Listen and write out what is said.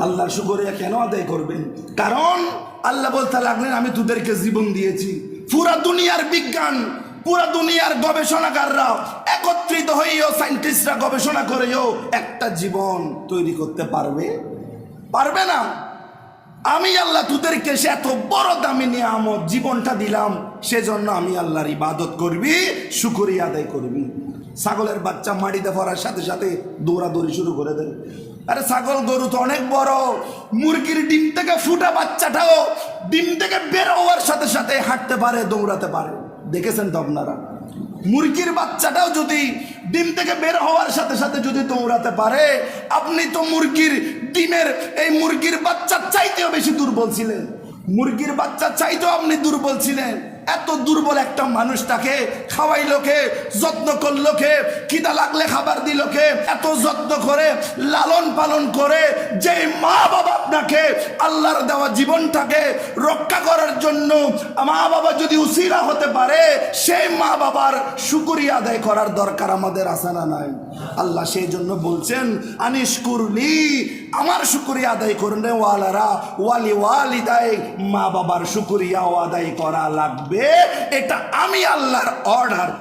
আল্লাহর শুকরিয়া কেন আদায় করবেন? কারণ আল্লাহ বলতে লাগলেন আমি তোদেরকে জীবন দিয়েছি। পুরা দুনিয়ার বিজ্ঞান, পুরা দুনিয়ার গবেষণাগাররা একত্রিত হয়েও, সায়েন্টিস্টরা গবেষণা করেও একটা জীবন তৈরি করতে পারবে না। আমি আল্লাহ তোদেরকে সে এত বড় দামি নিয়ামত জীবনটা দিলাম, সেজন্য আমি আল্লাহর ইবাদত করবি, শুকরিয়া আদায় করবি। ছাগলের বাচ্চা মাটিতে পড়ার সাথে সাথে দৌড়াদৌড়ি শুরু করে দেয়। আরে ছাগল গরু তো অনেক বড়, মুরগির ডিম থেকে ফুটা বাচ্চাটাও ডিম থেকে বের হওয়ার সাথে সাথে হাঁটতে পারে, দৌড়াতে পারে। দেখেছেন তো আপনারা? মুরগির বাচ্চাটাও যদি ডিম থেকে বের হওয়ার সাথে সাথে যদি দৌড়াতে পারে, আপনি তো মুরগির ডিমের এই মুরগির বাচ্চার চাইতেও বেশি দুর্বল ছিলেন। মুরগির বাচ্চার চাইতেও আপনি দুর্বল ছিলেন। এত দুর্বল একটা মানুষটাকে খাওয়াইলো কে, যত্ন করলো কে, খিদা লাগলে খাবার দিল কে, এত যত্ন করে লালন পালন করে যে মা বাবা আপনাকে আল্লাহর দেওয়া জীবনটাকে রক্ষা করার জন্য, মা বাবা যদি উসিলা হতে পারে, সেই মা বাবার শুকরিয়া আদায় করার দরকার আমাদের আছে না নাই? আল্লাহ সেই জন্য বলছেন আনিশকুরলি, আমার শুকরিয়া আদায় করুন রে ওয়ালারা, ওয়ালি ওয়ালিদাই, মা বাবার শুকরিয়াও আদায় করা লাগবে। এটা আমি আল্লাহর অর্ডার।